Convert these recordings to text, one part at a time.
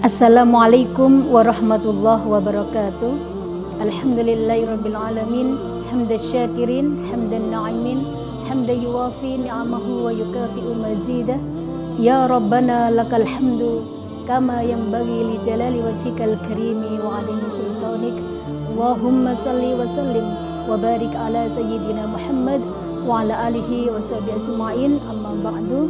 Assalamualaikum warahmatullahi wabarakatuh. Alhamdulillahirabbil alamin, hamdasy syakirin, hamdan na'imin, hamdan yuwafi ni'amahu wa yukafi'u mazidah. Ya Rabbana lakal hamdu kama yanbaghi li jalali wajhikal karimi wa 'azimi sultanik. Allahumma shalli wa sallim wa barik ala sayyidina Muhammad wa ala alihi wa sahbihi ajma'in. Amma ba'du.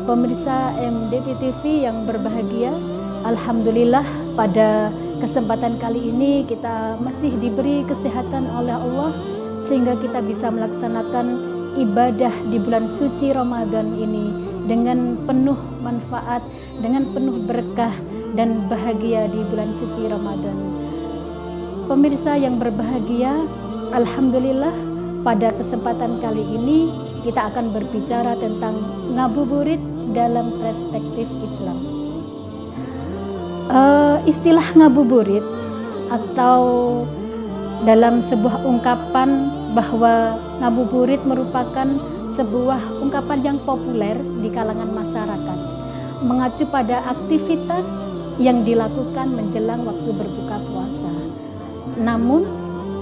Pemirsa MDP TV yang berbahagia, alhamdulillah pada kesempatan kali ini kita masih diberi kesehatan oleh Allah sehingga kita bisa melaksanakan ibadah di bulan suci Ramadan ini dengan penuh manfaat, dengan penuh berkah dan bahagia di bulan suci Ramadan. Pemirsa yang berbahagia, alhamdulillah pada kesempatan kali ini kita akan berbicara tentang ngabuburit dalam perspektif Islam. Istilah ngabuburit atau dalam sebuah ungkapan bahwa ngabuburit merupakan sebuah ungkapan yang populer di kalangan masyarakat, mengacu pada aktivitas yang dilakukan menjelang waktu berbuka puasa. Namun,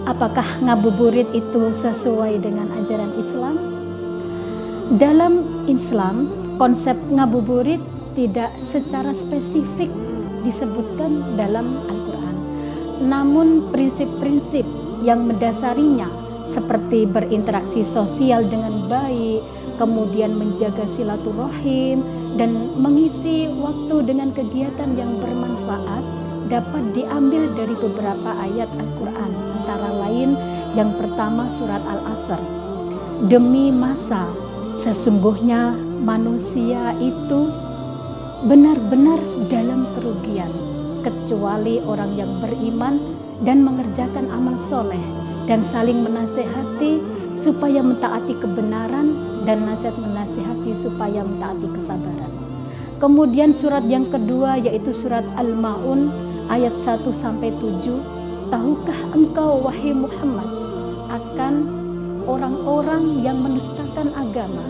apakah ngabuburit itu sesuai dengan ajaran Islam? Dalam Islam, konsep ngabuburit tidak secara spesifik disebutkan dalam Al-Quran. Namun prinsip-prinsip yang mendasarinya seperti berinteraksi sosial dengan baik, kemudian menjaga silaturahim, dan mengisi waktu dengan kegiatan yang bermanfaat dapat diambil dari beberapa ayat Al-Quran. Antara lain yang pertama surat Al-Asr. Demi masa, sesungguhnya manusia itu benar-benar dalam kerugian, kecuali orang yang beriman dan mengerjakan amal soleh dan saling menasehati supaya mentaati kebenaran dan nasihat menasehati supaya mentaati kesabaran. Kemudian surat yang kedua yaitu surat Al-Ma'un ayat 1-7. Tahukah engkau wahai Muhammad akan orang-orang yang mendustakan agama?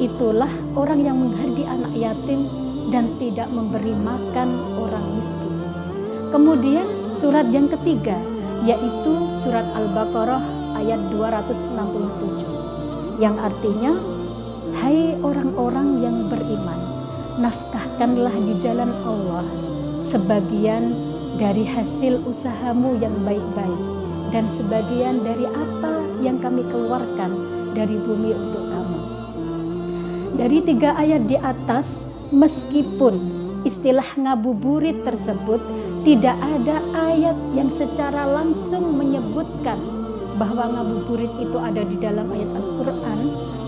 Itulah orang yang menghardi anak yatim dan tidak memberi makan orang miskin. Kemudian surat yang ketiga yaitu surat Al-Baqarah ayat 267 yang artinya, hai orang-orang yang beriman, nafkahkanlah di jalan Allah sebagian dari hasil usahamu yang baik-baik dan sebagian dari apa yang kami keluarkan dari bumi untuk kamu. Dari 3 ayat di atas, meskipun istilah ngabuburit tersebut tidak ada ayat yang secara langsung menyebutkan bahwa ngabuburit itu ada di dalam ayat Al-Quran,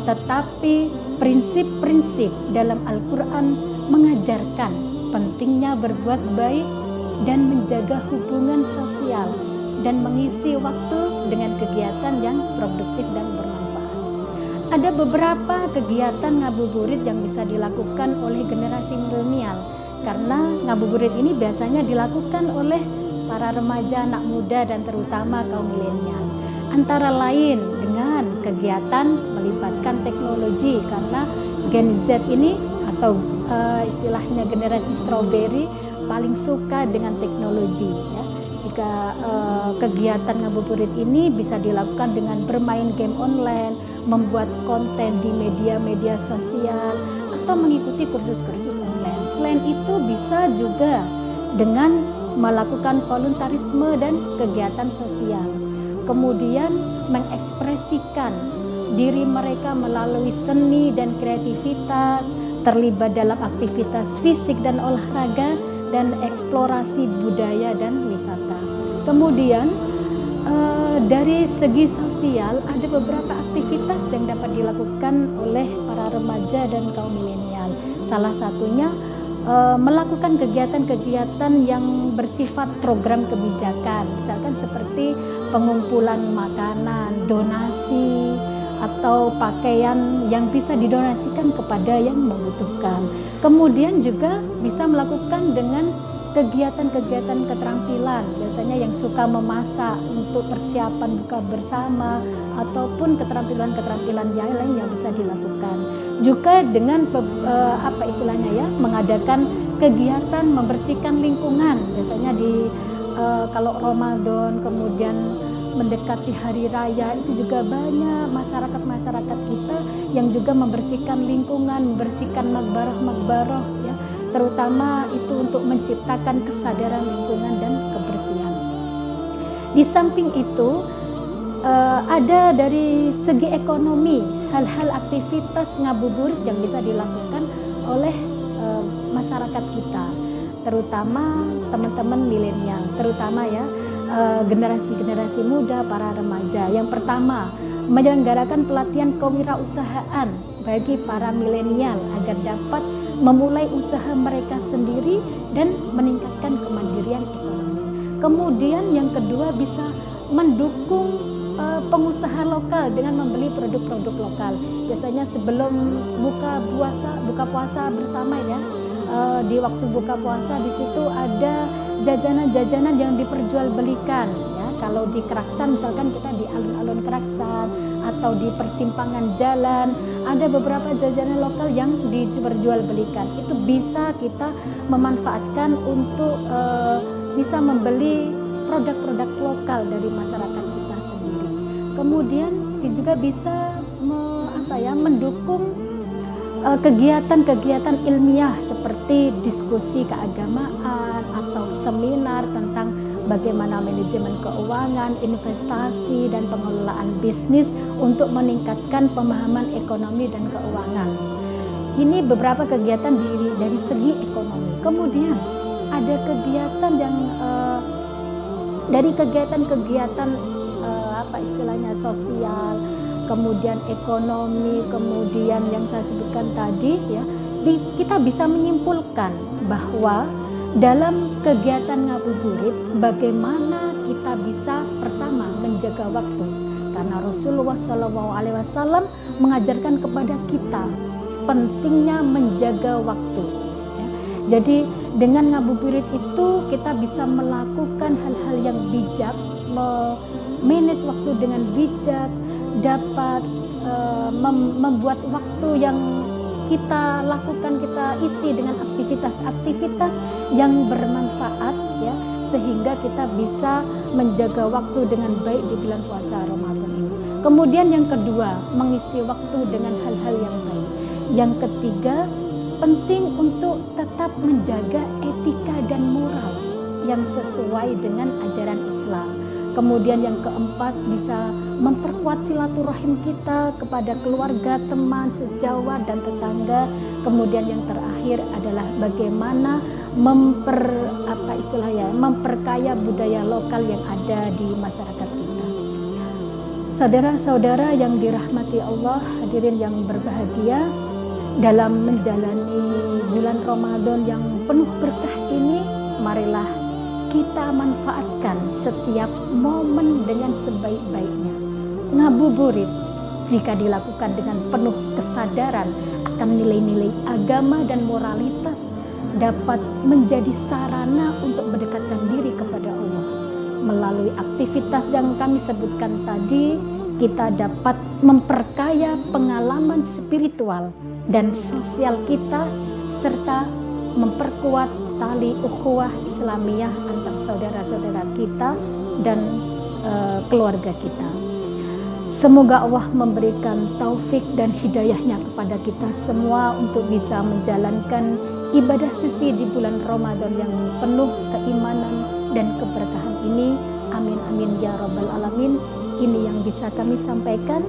tetapi prinsip-prinsip dalam Al-Quran mengajarkan pentingnya berbuat baik dan menjaga hubungan sosial dan mengisi waktu dengan kegiatan yang produktif dan bermanfaat. Ada beberapa kegiatan ngabuburit yang bisa dilakukan oleh generasi milenial, karena ngabuburit ini biasanya dilakukan oleh para remaja, anak muda, dan terutama kaum milenial. Antara lain dengan kegiatan melibatkan teknologi, karena Gen Z ini atau istilahnya generasi strawberry paling suka dengan teknologi ya. Jika kegiatan ngabuburit ini bisa dilakukan dengan bermain game online, membuat konten di media-media sosial, atau mengikuti kursus-kursus online. Selain itu bisa juga dengan melakukan voluntarisme dan kegiatan sosial. Kemudian mengekspresikan diri mereka melalui seni dan kreativitas, terlibat dalam aktivitas fisik dan olahraga, dan eksplorasi budaya dan wisata. Kemudian dari segi sosial ada beberapa aktivitas yang dapat dilakukan oleh para remaja dan kaum milenial. Salah satunya melakukan kegiatan-kegiatan yang bersifat program kebijakan, misalkan seperti pengumpulan makanan, donasi, atau pakaian yang bisa didonasikan kepada yang membutuhkan. Kemudian juga bisa melakukan dengan kegiatan-kegiatan keterampilan, biasanya yang suka memasak untuk persiapan buka bersama, ataupun keterampilan-keterampilan yang lain yang bisa dilakukan. Juga dengan mengadakan kegiatan membersihkan lingkungan. Biasanya kalau Ramadan kemudian mendekati hari raya itu juga banyak masyarakat kita yang juga membersihkan lingkungan, membersihkan makbarah ya, terutama itu untuk menciptakan kesadaran lingkungan dan kebersihan. Di samping itu ada dari segi ekonomi hal-hal aktivitas ngabuburit yang bisa dilakukan oleh masyarakat kita, terutama teman-teman milenial, terutama ya generasi muda, para remaja. Yang pertama, menyelenggarakan pelatihan kewirausahaan bagi para milenial agar dapat memulai usaha mereka sendiri dan meningkatkan kemandirian ekonomi. Kemudian yang kedua, bisa mendukung pengusaha lokal dengan membeli produk-produk lokal. Biasanya sebelum buka puasa bersama ya, di waktu buka puasa di situ ada jajanan-jajanan yang diperjualbelikan ya. Kalau di Keraksan misalkan kita di alun-alun Keraksan atau di persimpangan jalan ada beberapa jajanan lokal yang diperjualbelikan. Itu bisa kita memanfaatkan untuk bisa membeli produk-produk lokal dari masyarakat kita sendiri. Kemudian juga bisa mendukung kegiatan-kegiatan ilmiah seperti diskusi keagamaan atau seminar tentang bagaimana manajemen keuangan, investasi, dan pengelolaan bisnis untuk meningkatkan pemahaman ekonomi dan keuangan. Ini beberapa kegiatan dari segi ekonomi. Kemudian ada kegiatan yang dari kegiatan-kegiatan sosial, kemudian ekonomi, kemudian yang saya sebutkan tadi ya, kita bisa menyimpulkan bahwa dalam kegiatan ngabuburit bagaimana kita bisa pertama menjaga waktu, karena Rasulullah SAW mengajarkan kepada kita pentingnya menjaga waktu ya. Jadi dengan ngabuburit itu kita bisa melakukan hal-hal yang bijak, manage waktu dengan bijak, dapat membuat waktu yang kita lakukan, kita isi dengan aktivitas-aktivitas yang bermanfaat ya, sehingga kita bisa menjaga waktu dengan baik di bulan puasa Ramadan ini. Kemudian yang kedua, mengisi waktu dengan hal-hal yang baik. Yang ketiga, penting untuk tetap menjaga etika dan moral yang sesuai dengan ajaran Islam. Kemudian yang keempat, bisa memperkuat silaturahim kita kepada keluarga, teman, sejawat, dan tetangga. Kemudian yang terakhir adalah bagaimana memperkaya budaya lokal yang ada di masyarakat kita. Saudara-saudara yang dirahmati Allah, hadirin yang berbahagia, dalam menjalani bulan Ramadan yang penuh berkah ini, marilah kita manfaatkan setiap momen dengan sebaik-baiknya. Ngabuburit jika dilakukan dengan penuh kesadaran akan nilai-nilai agama dan moralitas dapat menjadi sarana untuk mendekatkan diri kepada Allah. Melalui aktivitas yang kami sebutkan tadi, kita dapat memperkaya pengalaman spiritual dan sosial kita serta memperkuat tali ukhuwah Islamiyah antar saudara-saudara kita dan keluarga kita. Semoga Allah memberikan taufik dan hidayahnya kepada kita semua untuk bisa menjalankan ibadah suci di bulan Ramadan yang penuh keimanan dan keberkahan ini. Amin amin ya rabbal alamin. Ini yang bisa kami sampaikan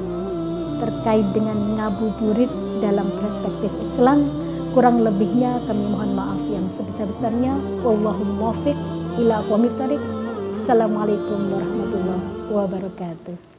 terkait dengan ngabuburit dalam perspektif Islam. Kurang lebihnya kami mohon maaf yang sebesar-besarnya. Wallahu muwaffiq ila aqwamit thoriq. Assalamualaikum warahmatullahi wabarakatuh.